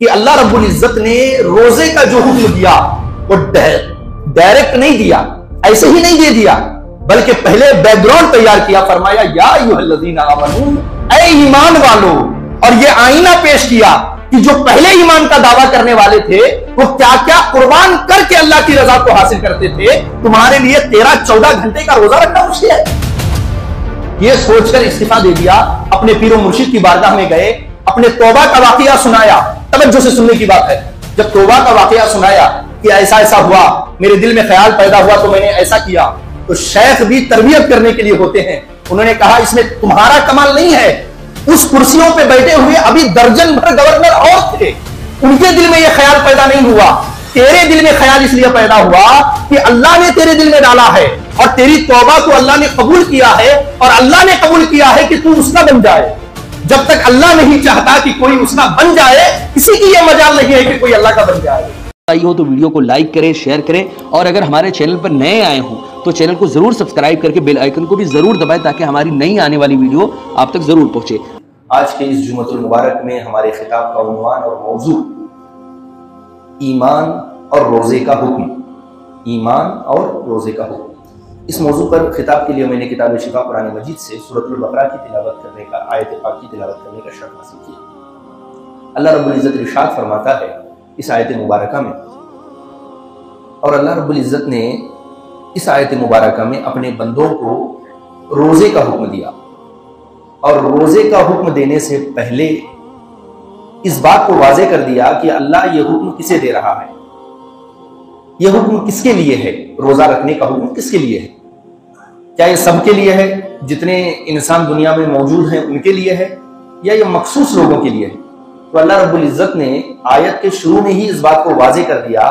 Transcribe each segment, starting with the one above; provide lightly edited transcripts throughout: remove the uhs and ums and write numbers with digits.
कि अल्लाह रब्बुल इज्जत ने रोजे का जो हुक्म दिया वो डायरेक्ट नहीं दिया, ऐसे ही नहीं दे दिया, बल्कि पहले बैकग्राउंड तैयार किया। फरमाया या अय्युहल्लज़ीना आमनू, ऐ ईमान वालो, और ये आईना पेश किया कि जो पहले ईमान का दावा करने वाले थे वो क्या क्या कुर्बान करके अल्लाह की रजा को हासिल करते थे। तुम्हारे लिए 13-14 घंटे का रोजा रखना मुश्किल है। ये सोचकर इस्तीफा दे दिया, अपने पीरो मुर्शिद की बारगाह में गए, अपने तौबा का वाकया सुनाया। तवज्जो से सुनने की बात है। जब तौबा का वाकया सुनाया कि ऐसा ऐसा हुआ, मेरे दिल में ख्याल पैदा हुआ तो मैंने ऐसा किया, तो शेख भी तरबियत करने के लिए होते हैं। उन्होंने कहा इसमें तुम्हारा कमाल नहीं है, उस कुर्सियों पे बैठे हुए अभी दर्जन भर गवर्नर और थे, उनके दिल में यह ख्याल पैदा नहीं हुआ। तेरे दिल में ख्याल इसलिए पैदा हुआ कि अल्लाह ने तेरे दिल में डाला है और तेरी तौबा को अल्लाह ने कबूल किया है, और अल्लाह ने कबूल किया है कि तू उसका बन जाए। जब तक अल्लाह नहीं चाहता कि कोई उसका बन जाए, किसी की यह मजाल नहीं है कि कोई अल्लाह का बन जाए। आई हो तो वीडियो को लाइक करें, शेयर करें, और अगर हमारे चैनल पर नए आए हो तो चैनल को जरूर सब्सक्राइब करके बेल आइकन को भी जरूर दबाएं ताकि हमारी नई आने वाली वीडियो आप तक जरूर पहुंचे। आज के इस जुमअतुल मुबारक में हमारे खिताब का उन्वान और मौजू ईमान और रोजे का हुक्म, ईमान और रोजे का हुक्म। इस मौजू पर खिताब के लिए मैंने किताब शिफा कुरान मजीद से सूरतुल बकरा की तिलावत करने का, आयत पाक की तिलावत करने का शर्फ हासिल किया। अल्लाह रब्बुल इज्जत इरशाद फरमाता है इस आयत मुबारका में, और अल्लाह रब्बुल इज्जत ने इस आयत मुबारका में अपने बंदों को रोजे का हुक्म दिया, और रोजे का हुक्म देने से पहले इस बात को वाज़े कर दिया कि अल्लाह ये हुक्म किसे दे रहा है, यह हुक्म किसके लिए है, रोजा रखने का हुक्म किसके लिए है। क्या ये सबके लिए है, जितने इंसान दुनिया में मौजूद हैं उनके लिए है, या ये मखसूस लोगों के लिए है। तो अल्लाह रब्बुल इज्जत ने आयत के शुरू में ही इस बात को वाज़े कर दिया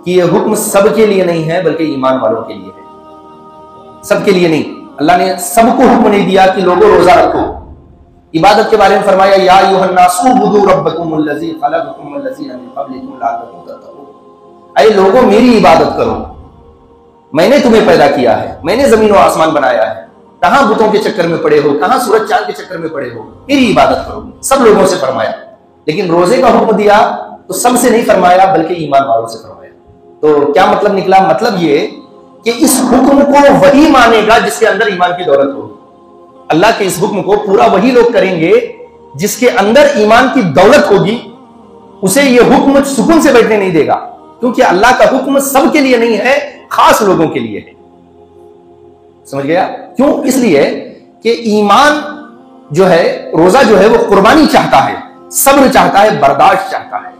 कि यह हुक्म सबके लिए नहीं है बल्कि ईमान वालों के लिए है। सबके लिए नहीं, अल्लाह ने सबको हुक्म नहीं दिया कि लोगों रोजा रखो। इबादत के बारे में फरमाया या अय्युहन्नासु उबुदू रब्बकुमुल्लज़ी खलक़कुम वल्लज़ीना मिन क़ब्लिकुम लअल्लकुम तत्तक़ून। ऐ लोगों मेरी इबादत करो, मैंने तुम्हें पैदा किया है, मैंने जमीन और आसमान बनाया है, कहां बुतों के चक्कर में पड़े हो, कहां सूरज चांद के चक्कर में पड़े हो, मेरी इबादत करो। सब लोगों से फरमाया, लेकिन रोजे का हुक्म दिया तो सबसे नहीं फरमाया बल्कि ईमान वालों से फरमाया। तो क्या मतलब निकला? मतलब ये कि इस हुक्म को वही मानेगा जिसके अंदर ईमान की दौलत होगी। अल्लाह के इस हुक्म को पूरा वही लोग करेंगे जिसके अंदर ईमान की दौलत होगी। उसे यह हुक्म सुकून से बैठने नहीं देगा, क्योंकि अल्लाह का हुक्म सबके लिए नहीं है, खास लोगों के लिए है। समझ गया? क्यों? इसलिए कि ईमान जो है, रोजा जो है वो कुर्बानी चाहता है, सब्र चाहता है, बर्दाश्त चाहता है।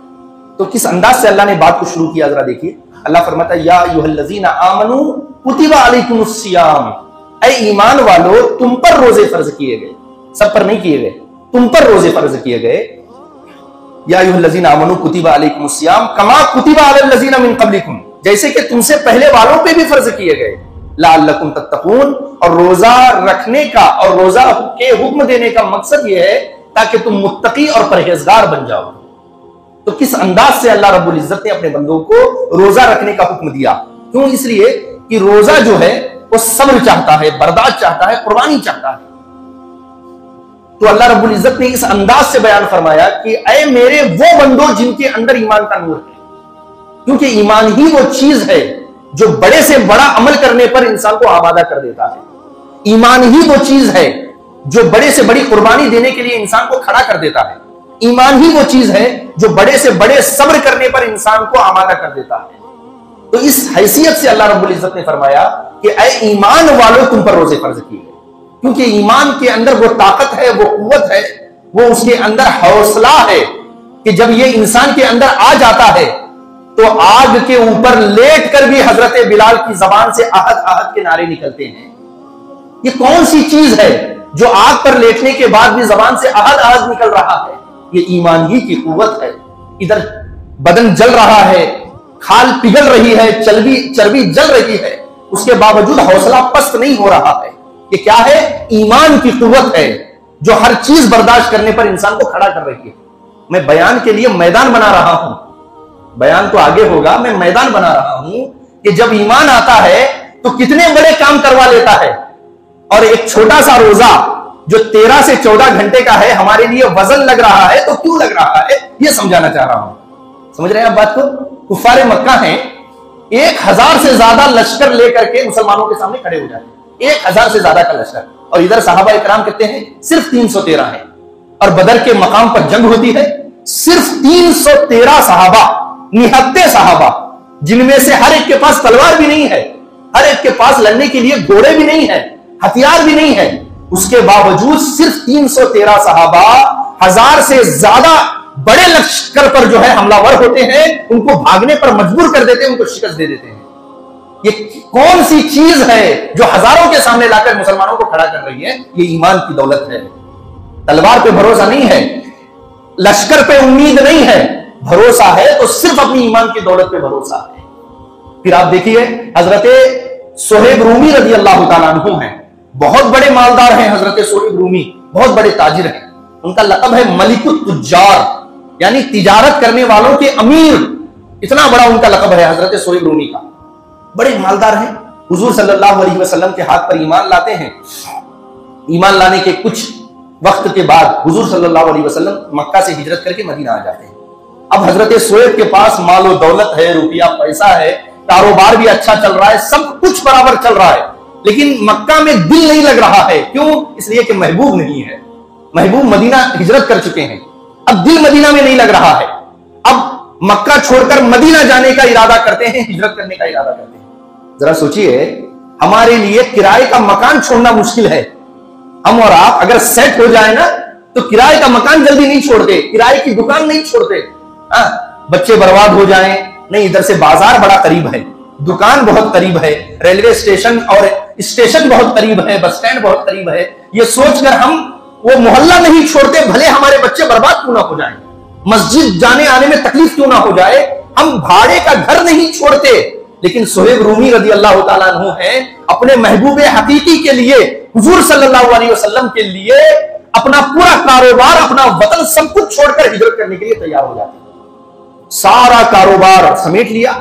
तो किस अंदाज से अल्लाह ने बात को शुरू किया, जरा देखिए। अल्लाह फरमाता है या अय्युहल्लज़ीना आमनू कुतिबा अलैकुमुस्सियाम, ऐ ईमान वालो तुम पर रोजे फर्ज किए गए, सब पर नहीं किए गए, तुम पर रोजे फर्ज किए गए। या अय्युहल्लज़ीना आमनू कुतिबा अलैकुमुस्सियाम कमा कुतिबा अलल्लज़ीना मिन क़ब्लिकुम, जैसे कि तुमसे पहले वालों पे भी फर्ज किए गए, लअल्लकुम तत्तक़ून। और रोजा रखने का और रोजा के हुक्म देने का मकसद यह है ताकि तुम मुत्तकी और परहेजगार बन जाओ। तो किस अंदाज से अल्लाह रब्बुल इज्जत ने अपने बंदों को रोजा रखने का हुक्म दिया? क्यों? इसलिए कि रोजा जो है वो सब्र चाहता है, बर्दाश्त चाहता है, कुर्बानी चाहता है। तो अल्लाह रब्बुल इज्जत ने इस अंदाज से बयान फरमाया कि ऐ मेरे वो बंदो जिनके अंदर ईमान का नूर है, क्योंकि ईमान ही वो चीज है जो बड़े से बड़ा अमल करने पर इंसान को आमादा कर देता है। ईमान ही वो चीज है जो बड़े से बड़ी कुर्बानी देने के लिए इंसान को खड़ा कर देता है। ईमान ही वो चीज है जो बड़े से बड़े सब्र करने पर इंसान को आमादा कर देता है। तो इस हैसियत से अल्लाह रब्बुल इज्जत ने फरमाया कि ऐ ईमान वालों तुम पर रोजे फर्ज किए गए, क्योंकि ईमान के अंदर वो ताकत है, वो कुव्वत है, वो उसके अंदर हौसला है कि जब ये इंसान के अंदर आ जाता है तो आग के ऊपर लेट कर भी हजरत बिलाल की जबान से आहद आहद के नारे निकलते हैं। ये कौन सी चीज है जो आग पर लेटने के बाद भी जबान से आहद आहद निकल रहा है? ये ईमान ही की कुव्वत है। इधर बदन जल रहा है, खाल पिघल रही है, चर्बी जल रही है, उसके बावजूद हौसला पस्त नहीं हो रहा है। ये क्या है? ईमान की कुव्वत है जो हर चीज बर्दाश्त करने पर इंसान को खड़ा कर रही है। मैं बयान के लिए मैदान बना रहा हूं, बयान तो आगे होगा, मैं मैदान बना रहा हूं कि जब ईमान आता है तो कितने बड़े काम करवा लेता है। और एक छोटा सा रोजा जो 13 से 14 घंटे का है हमारे लिए वजन लग रहा है, तो क्यों लग रहा है यह समझाना चाह रहा हूं। समझ रहे हैं आप बात को? कुफारे मक्का हैं, 1000 से ज्यादा लश्कर लेकर के मुसलमानों के सामने खड़े हो जाते हैं, 1000 से ज्यादा का लश्कर, और इधर सहाबा इकराम कहते हैं सिर्फ 313 है। और बदर के मकाम पर जंग होती है, सिर्फ 313 सहाबा, निहत्ते सहाबा, जिनमें से हर एक के पास तलवार भी नहीं है, हर एक के पास लड़ने के लिए घोड़े भी नहीं है, हथियार भी नहीं है, उसके बावजूद सिर्फ 313 सहाबा 1000 से ज्यादा बड़े लश्कर पर जो है हमलावर होते हैं, उनको भागने पर मजबूर कर देते हैं, उनको शिकस्त दे देते हैं। ये कौन सी चीज है जो हजारों के सामने लाकर मुसलमानों को खड़ा कर रही है? ये ईमान की दौलत है। तलवार पे भरोसा नहीं है, लश्कर पे उम्मीद नहीं है, भरोसा है तो सिर्फ अपनी ईमान की दौलत पे भरोसा है। फिर आप देखिए हजरत सुहेब रूमी रजी अल्लाह तआला अन्हु हैं, बहुत बड़े मालदार हैं हजरत सुहेब रूमी, बहुत बड़े ताजिर हैं। उनका लक़ब है मलिकुत तुज्जार, यानी तिजारत करने वालों के अमीर, इतना बड़ा उनका लक़ब है हजरत सुहेब रूमी का। बड़े मालदार हैं, हुजूर सल्लल्लाहु अलैहि वसल्लम के हाथ पर ईमान लाते हैं। ईमान लाने के कुछ वक्त के बाद हुजूर सल्लल्लाहु अलैहि वसल्लम मक्का से हिजरत करके मदीना आ जाते हैं। अब हजरत सुहेब के पास मालो दौलत है, रुपया पैसा है, कारोबार भी अच्छा चल रहा है, सब कुछ बराबर चल रहा है, लेकिन मक्का में दिल नहीं लग रहा है। क्यों? इसलिए कि महबूब नहीं है, महबूब मदीना हिजरत कर चुके हैं, अब दिल मदीना में नहीं लग रहा है। अब मक्का छोड़कर मदीना जाने का इरादा करते हैं, हिजरत करने का इरादा करते हैं। जरा सोचिए, हमारे लिए किराए का मकान छोड़ना मुश्किल है। हम और आप अगर सेट हो जाए ना, तो किराए का मकान जल्दी नहीं छोड़ते, किराए की दुकान नहीं छोड़ते। बच्चे बर्बाद हो जाएं, नहीं, इधर से बाजार बड़ा करीब है, दुकान बहुत करीब है, रेलवे स्टेशन और स्टेशन बहुत करीब है, बस स्टैंड बहुत करीब है, ये सोचकर हम वो मोहल्ला नहीं छोड़ते, भले हमारे बच्चे बर्बाद क्यों ना हो जाएं, मस्जिद जाने आने में तकलीफ क्यों ना हो जाए, हम भाड़े का घर नहीं छोड़ते। लेकिन सुहेब रूमी रजी अल्लाह तआला अन्हु हैं, अपने महबूब हकीकी के लिए, हुजूर सल्लल्लाहु अलैहि वसल्लम के लिए अपना पूरा कारोबार, अपना वतन सब कुछ छोड़कर हिजरत करने के लिए तैयार हो जाते हैं। सारा कारोबार समेट लिया,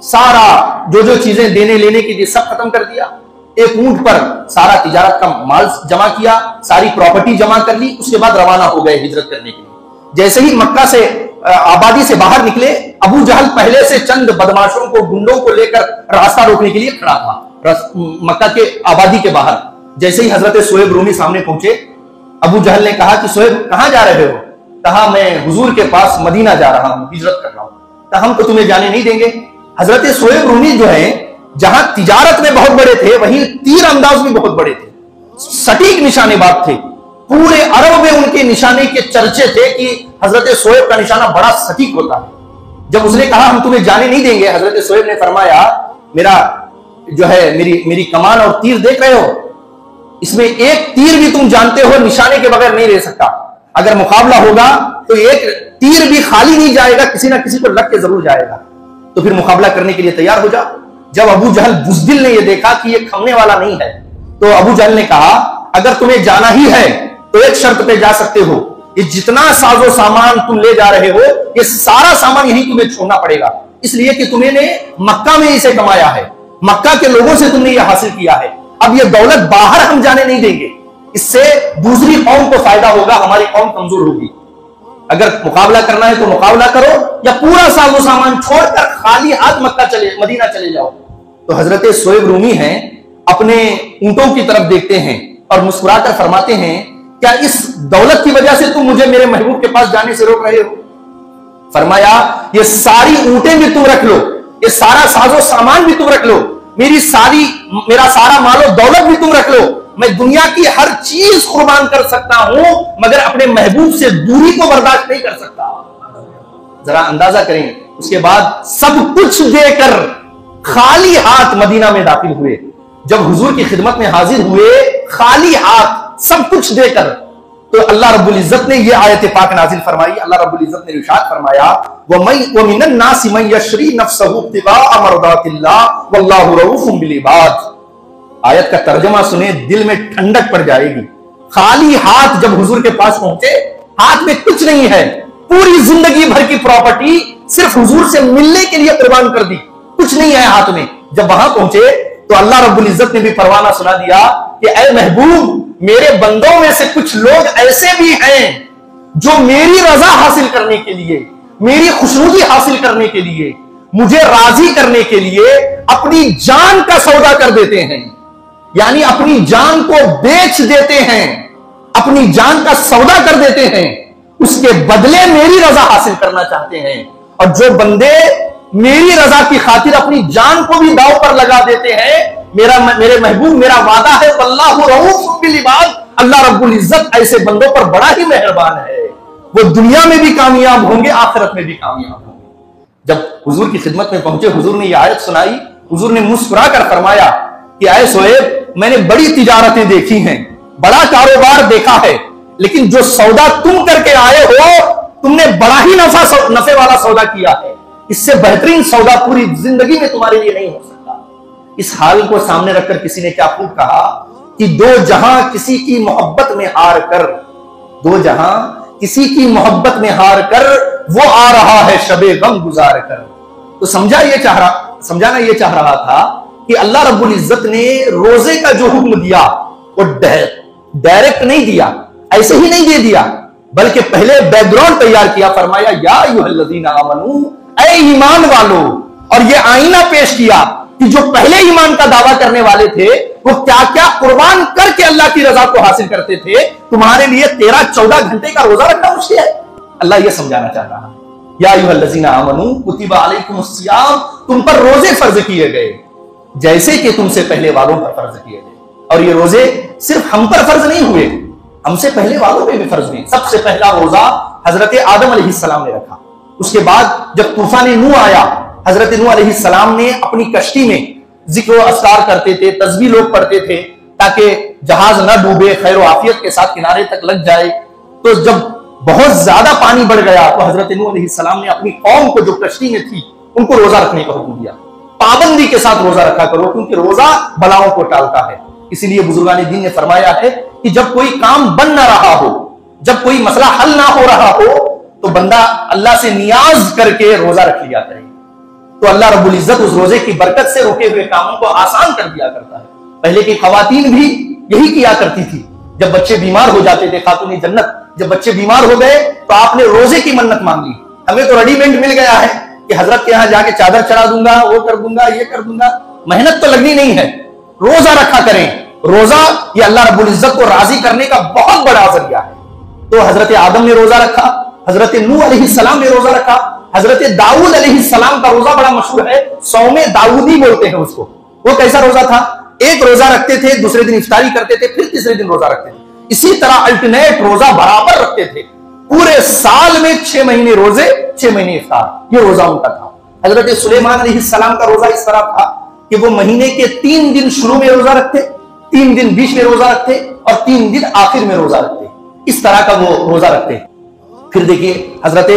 सारा जो चीजें देने लेने की थी सब खत्म कर दिया, एक ऊंट पर सारा तिजारत का माल जमा किया, सारी प्रॉपर्टी जमा कर ली, उसके बाद रवाना हो गए हिजरत करने के लिए। जैसे ही मक्का से आबादी से बाहर निकले, अबू जहल पहले से चंद बदमाशों को, गुंडों को लेकर रास्ता रोकने के लिए खड़ा था मक्का के आबादी के बाहर। जैसे ही हजरत सुहेब रूमी सामने पहुंचे, अबू जहल ने कहा कि सुहेब कहां जा रहे हो? कहा मैं हुजूर के पास मदीना जा रहा हूं, हिजरत कर रहा हूं। कहा हम तो तुम्हें जाने नहीं देंगे। हजरत सुहेब रूमी जो है, जहां तिजारत में बहुत बड़े थे, वहीं तीर अंदाज में बहुत बड़े थे, सटीक निशानेबाज थे। पूरे अरब में उनके निशाने के चर्चे थे कि हजरत सुहेब का निशाना बड़ा सटीक होता है। जब उसने कहा हम तुम्हें जाने नहीं देंगे, हजरत सुहेब ने फरमाया मेरा जो है मेरी कमान और तीर देख रहे हो, इसमें एक तीर भी तुम जानते हो निशाने के बगैर नहीं रह सकता। अगर मुकाबला होगा तो एक तीर भी खाली नहीं जाएगा, किसी ना किसी को लग के जरूर जाएगा, तो फिर मुकाबला करने के लिए तैयार हो जाओ। जब अबू जहल बुज़दिल ने यह देखा कि यह खमने वाला नहीं है, तो अबू जहल ने कहा अगर तुम्हें जाना ही है तो एक शर्त पे जा सकते हो, ये जितना साजो सामान तुम ले जा रहे हो, ये सारा सामान यही तुम्हें छोड़ना पड़ेगा, इसलिए कि तुमने मक्का में इसे कमाया है, मक्का के लोगों से तुमने यह हासिल किया है। अब यह दौलत बाहर हम जाने नहीं देंगे, इससे दूसरी कौम को फायदा होगा, हमारी कौम कमजोर होगी। अगर मुकाबला करना है तो मुकाबला करो, या पूरा साजो सामान छोड़कर खाली हाथ मदीना चले जाओ। तो हजरत सुहेब रूमी हैं, अपने ऊंटों की तरफ देखते हैं और मुस्कुराकर फरमाते हैं क्या इस दौलत की वजह से तुम मुझे मेरे महबूब के पास जाने से रोक रहे हो? फरमाया ये सारी ऊंटें भी तुम रख लो, ये सारा साजो सामान भी तुम रख लो, मेरा सारा मालो दौलत भी तुम रख लो, मैं दुनिया की हर चीज कुर्बान कर सकता हूं, मगर अपने महबूब से दूरी को बर्दाश्त नहीं कर सकता। जरा अंदाजा करें, उसके बाद सब कुछ देकर खाली हाथ मदीना में दाखिल हुए। जब हुजूर की खिदमत में हाजिर हुए खाली हाथ सब कुछ देकर, तो अल्लाह रब्बुल इज्जत ने यह आयत पाक नाजिल फरमाई। अल्लाह रब्बुल इज्जत ने इरशाद फरमाया व मिनन नासि मन यशरी नफ्सहु इब्तिगाअ मरदातिल्लाह वल्लाहु रऊफुम बिल इबाद। आयत का तर्जुमा सुने, दिल में ठंडक पड़ जाएगी। खाली हाथ जब हुजूर के पास पहुंचे, हाथ में कुछ नहीं है, पूरी जिंदगी भर की प्रॉपर्टी सिर्फ हुजूर से मिलने के लिए कुर्बान कर दी, कुछ नहीं है हाथ में। जब वहां पहुंचे तो अल्लाह रब्बुल इज्जत ने भी परवाना सुना दिया कि ऐ महबूब, मेरे बंदों में से कुछ लोग ऐसे भी हैं जो मेरी रजा हासिल करने के लिए, मेरी खुशनुदी हासिल करने के लिए, मुझे राजी करने के लिए अपनी जान का सौदा कर देते हैं, यानी अपनी जान को बेच देते हैं, अपनी जान का सौदा कर देते हैं, उसके बदले मेरी रजा हासिल करना चाहते हैं। और जो बंदे मेरी रजा की खातिर अपनी जान को भी दांव पर लगा देते हैं, मेरे महबूब, मेरा वादा है वल्लाहु रऊफ़ुन बिल इबाद, अल्लाह रब्बुल इज्जत ऐसे बंदों पर बड़ा ही मेहरबान है। वो दुनिया में भी कामयाब होंगे, आखिरत में भी कामयाब होंगे। जब हुजूर की खिदमत में पहुंचे, हुजूर ने यह आयत सुनाई, हुजूर ने मुस्कुरा कर फरमाया कि आए सोएब, मैंने बड़ी तिजारतें देखी हैं, बड़ा कारोबार देखा है, लेकिन जो सौदा तुम करके आए हो, तुमने बड़ा ही नफे वाला सौदा किया है। इससे बेहतरीन सौदा पूरी जिंदगी में तुम्हारे लिए नहीं हो सकता। इस हाल को सामने रखकर किसी ने क्या खूब कहा कि दो जहां किसी की मोहब्बत में हार कर, दो जहां किसी की मोहब्बत में हार कर, वो आ रहा है शबे गम गुजार कर। तो समझाना ये चाह रहा था कि अल्लाह रब्बुल इज्जत ने रोजे का जो हुक्म दिया वो डायरेक्ट नहीं दिया, ऐसे ही नहीं दे दिया, बल्कि पहले बैकग्राउंड तैयार किया। फरमाया या अय्युहल्लज़ीना आमनू, ऐ ईमान वालो, और ये आईना पेश किया कि जो पहले ईमान का दावा करने वाले थे वो क्या क्या कुर्बान करके अल्लाह की रजा को हासिल करते थे। तुम्हारे लिए 13-14 घंटे का रोजा रखना मुश्किल है। अल्लाह ये समझाना चाह रहा है, या अय्युहल्लज़ीना आमनू कुतिबा अलैकुमुस्सियाम, तुम पर रोजे फर्ज किए गए जैसे कि तुमसे पहले वालों पर फर्ज किए गए। और ये रोजे सिर्फ हम पर फर्ज नहीं हुए, हमसे पहले वालों पे भी फर्ज हुए। सबसे पहला रोजा हजरत आदम अलैहिस्सलाम ने रखा। उसके बाद जब तूफान नूह आया, हजरत नूह अलैहिस्सलाम ने अपनी कश्ती में जिक्र अस्कार करते थे, तस्बीह लोग पढ़ते थे ताकि जहाज न डूबे, खैर आफियत के साथ किनारे तक लग जाए। तो जब बहुत ज्यादा पानी बढ़ गया तो हजरत नूह अलैहिस्सलाम ने अपनी कौम को जो कश्ती में थी उनको रोजा रखने का हुक्म दिया। पाबंदी के साथ रोजा रखा करो, क्योंकि रोजा बलाओं को टालता है। इसीलिए बुजुर्गान दीन ने फरमाया है कि जब कोई काम बन ना रहा हो, जब कोई मसला हल ना हो रहा हो, तो बंदा अल्लाह से नियाज करके रोजा रख लिया करे, तो अल्लाह रब्बुल इज्जत उस रोजे की बरकत से रुके हुए कामों को आसान कर दिया करता है। पहले की खवातीन भी यही किया करती थी। जब बच्चे बीमार हो जाते थे, खातून जन्नत जब बच्चे बीमार हो गए तो आपने रोजे की मन्नत मांग ली। हमें तो रेडीमेड मिल गया है कि हजरत के यहां जाके चादर चढ़ा दूंगा, वो कर दूंगा, ये कर दूंगा, मेहनत तो लगनी नहीं है। रोजा रखा करें। रोजा ये अल्लाह रब्बुल इज्जत को राजी करने का बहुत बड़ा जरिया है। तो हजरत आदम ने रोजा रखा, हजरत नूह अलैहिस्सलाम ने रोजा रखा, हजरत दाऊद अलैहिस्सलाम का रोजा बड़ा मशहूर है, सौमे दाऊदी बोलते हैं उसको। वो कैसा रोजा था? एक रोजा रखते थे, दूसरे दिन इफ्तारी करते थे, फिर तीसरे दिन रोजा रखते थे। इसी तरह अल्टरनेट रोजा बराबर रखते थे। पूरे साल में 6 महीने रोजे, 6 महीने इफ्तार, ये रोजा उनका था। हजरत सुलेमान अलैहिस्सलाम का रोजा इस तरह था कि वो महीने के 3 दिन शुरू में रोजा रखते, 3 दिन बीच में रोजा रखते और 3 दिन आखिर में रोजा रखते। इस तरह का वो रोजा रखते। फिर देखिए हजरत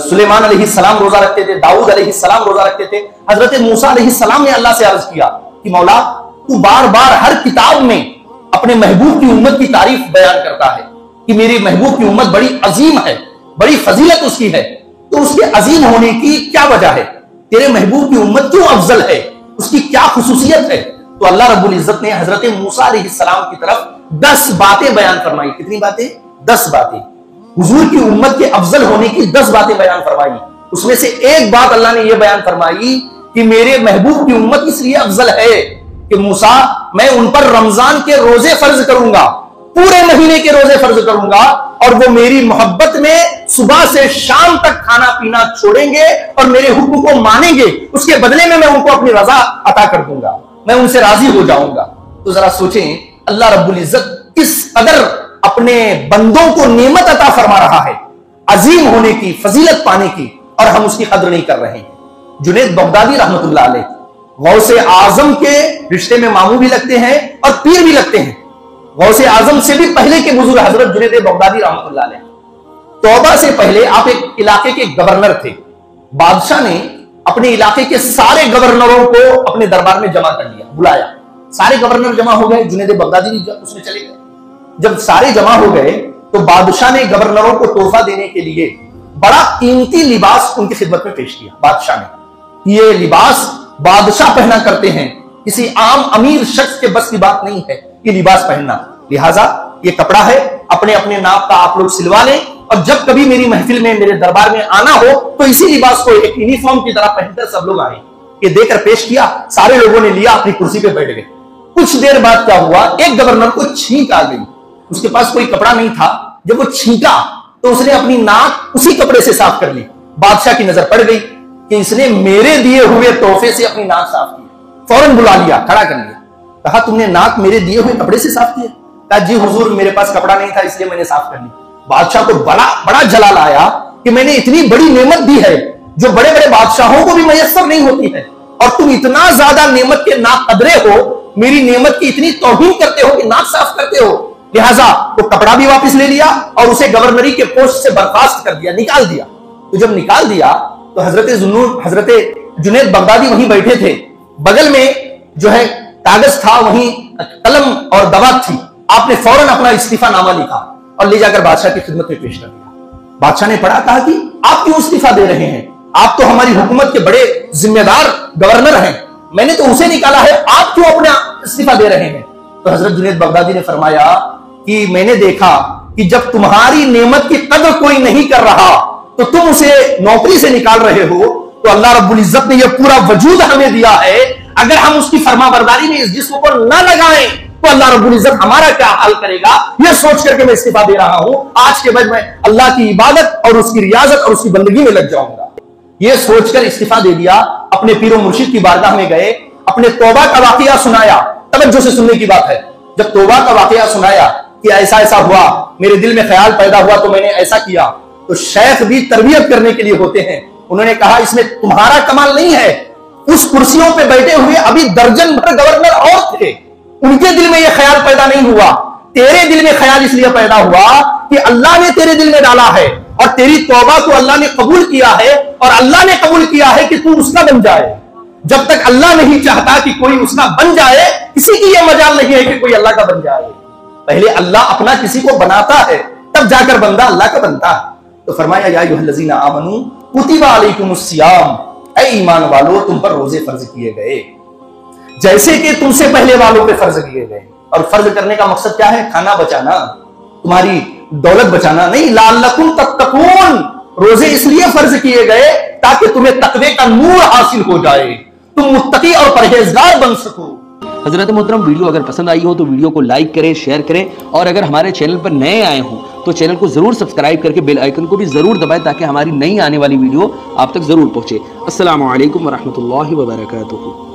सुलेमान अलैहिस्सलाम रोजा रखते थे, दाऊद अलैहिस्सलाम रोजा रखते थे। हजरत मूसा अलैहिस्सलाम ने अल्लाह से अर्ज किया कि मौला, तू बार बार हर किताब में अपने महबूब की उम्मत की तारीफ बयान करता है कि मेरी महबूब की उम्मत बड़ी अजीम है, बड़ी फजीलत उसकी है, तो उसके अजीम होने की क्या वजह है? तेरे महबूब की उम्मत क्यों अफजल है? उसकी क्या खुसूसियत है? तो अल्लाह रब्बुल इज्जत ने हजरत मूसा अलैहिस्सलाम की तरफ 10 बातें बयान फरमाई। कितनी बातें? 10 बातें। हुजूर की उम्मत के अफजल होने की 10 बातें बयान फरमाई। उसमें से एक बात अल्लाह ने यह बयान फरमाई कि मेरे महबूब की उम्मत इसलिए अफजल है कि मूसा, मैं उन पर रमजान के रोजे फर्ज करूंगा, पूरे महीने के रोजे फर्ज करूंगा, और वो मेरी मोहब्बत में सुबह से शाम तक खाना पीना छोड़ेंगे और मेरे हुक्म को मानेंगे। उसके बदले में मैं उनको अपनी रजा अता कर दूंगा, मैं उनसे राजी हो जाऊंगा। तो जरा सोचें, अल्लाह रब्बुल इज्जत किस कदर अपने बंदों को नेमत अता फरमा रहा है, अजीम होने की, फजीलत पाने की, और हम उसकी कदर नहीं कर रहे हैं। जुनैद बगदादी रहमतुल्लाह अलैह गौसे आजम के रिश्ते में मामू भी लगते हैं और पीर भी लगते हैं। गौसे आजम से भी पहले के बुजुर्ग हजरत जुनैद बगदादी रहमतुल्लाह अलैह तौबा से पहले आप एक इलाके के गवर्नर थे। बादशाह ने अपने इलाके के सारे गवर्नरों को अपने दरबार में जमा कर लिया, बुलाया। सारे गवर्नर जमा हो गए, जुनैद बगदादी भी उसमें चले गए। जब सारे जमा हो गए तो बादशाह ने गवर्नरों को तोहफा देने के लिए बड़ा कीमती लिबास उनकी खिदमत में पेश किया। बादशाह ने, ये लिबास बादशाह पहना करते हैं, किसी आम अमीर शख्स के बस की बात नहीं है ये लिबास पहनना। लिहाजा ये कपड़ा है, अपने अपने नाप का आप लोग सिलवा लें, और जब कभी मेरी महफिल में, मेरे दरबार में आना हो तो इसी लिबास को एक यूनिफॉर्म की तरह पहनकर सब लोग आए। ये देकर पेश किया, सारे लोगों ने लिया, अपनी कुर्सी पे बैठ गए। कुछ देर बाद क्या हुआ, एक गवर्नर को छींक आ गई। उसके पास कोई कपड़ा नहीं था, जब वो छींका तो उसने अपनी नाक उसी कपड़े से साफ कर ली। बादशाह की नजर पड़ गई कि इसने मेरे दिए हुए तोहफे से अपनी नाक साफ की। फौरन बुला लिया, खड़ा कर लिया, कहा तुमने नाक मेरे दिए हुए कपड़े से साफ किया? कहा जी हुजूर, मेरे पास कपड़ा नहीं था इसलिए मैंने साफ कर ली। बादशाह को बड़ा जलाल आया कि मैंने इतनी बड़ी नेमत दी है जो बड़े बड़े बादशाहों को भी मयस्सर नहीं होती है, और तुम इतना ज्यादा नेमत के नाकदरे हो, मेरी नेमत की इतनी तौहीन करते हो कि नाक साफ करते हो। लिहाजा वो कपड़ा भी वापस ले लिया और उसे गवर्नरी के पोस्ट से बर्खास्त कर दिया, निकाल दिया। तो जब निकाल दिया तो हजरत जुनैद बगदादी वहीं बैठे थे, बगल में जो है कागज था, वहीं कलम और दवात थी। आपने फौरन अपना इस्तीफा नामा लिखा और ले जाकर बादशाह की खिदमत में पेश कर दिया। बादशाह ने पढ़ा, कहा कि आप क्यों इस्तीफा दे रहे हैं? आप तो हमारी हुकूमत के बड़े जिम्मेदार गवर्नर हैं, मैंने तो उसे निकाला है, आप क्यों अपना इस्तीफा दे रहे हैं? तो हजरत जुनैद बगदादी ने फरमाया कि मैंने देखा कि जब तुम्हारी नेमत की कदर कोई नहीं कर रहा तो तुम उसे नौकरी से निकाल रहे हो, तो अल्लाह रब्बुल इज्जत ने यह पूरा वजूद हमें दिया है, अगर हम उसकी फरमाबरदारी में इस जिस्म को न लगाएं तो अल्लाह रब्बुल इज्जत हमारा क्या हाल करेगा, यह सोच करके मैं इस्तीफा दे रहा हूं। आज के बाद मैं अल्लाह की इबादत और उसकी रियाजत और उसकी बंदगी में लग जाऊंगा। यह सोचकर इस्तीफा दे दिया। अपने पीरो मुर्शिद की बारगाह में गए, अपने तौबा का वाकया सुनाया। तवज्जो से सुनने की बात है, जब तौबा का वाकया सुनाया कि ऐसा ऐसा हुआ, मेरे दिल में ख्याल पैदा हुआ तो मैंने ऐसा किया, तो शेख भी तरबियत करने के लिए होते हैं। उन्होंने कहा इसमें तुम्हारा कमाल नहीं है, उस कुर्सियों पे बैठे हुए अभी दर्जन भर गवर्नर और थे, उनके दिल में यह ख्याल पैदा नहीं हुआ। तेरे दिल में ख्याल इसलिए पैदा हुआ कि अल्लाह ने तेरे दिल में डाला है और तेरी तौबा को अल्लाह ने कबूल किया है, और अल्लाह ने कबूल किया है कि तू उसका बन जाए। जब तक अल्लाह नहीं चाहता कि कोई उसका बन जाए, किसी की यह मजाल नहीं है कि कोई अल्लाह का बन जाए। पहले अल्लाह अपना किसी को बनाता है, तब जाकर बंदा अल्लाह का बनता है। तो फरमाया या अय्युहल्लज़ीना आमनू कुतिबा अलैकुमुस्सियाम, ऐ ईमान वालों तुम पर रोजे फर्ज किए गए जैसे कि तुमसे पहले वालों पे फर्ज किए गए। और फर्ज करने का मकसद क्या है? खाना बचाना, तुम्हारी दौलत बचाना नहीं। लअल्लकुम तत्तकून, रोजे इसलिए फर्ज किए गए ताकि तुम्हें तकवे का नूर हासिल हो जाए, तुम मुत्तकी और परहेजगार बन सको। हजरत मोहतरम, वीडियो अगर पसंद आई हो तो वीडियो को लाइक करें, शेयर करें, और अगर हमारे चैनल पर नए आए हो तो चैनल को जरूर सब्सक्राइब करके बेल आइकन को भी जरूर दबाएं ताकि हमारी नई आने वाली वीडियो आप तक जरूर पहुंचे। अस्सलामु अलैकुम वरहमतुल्लाहि वबरकातुहू।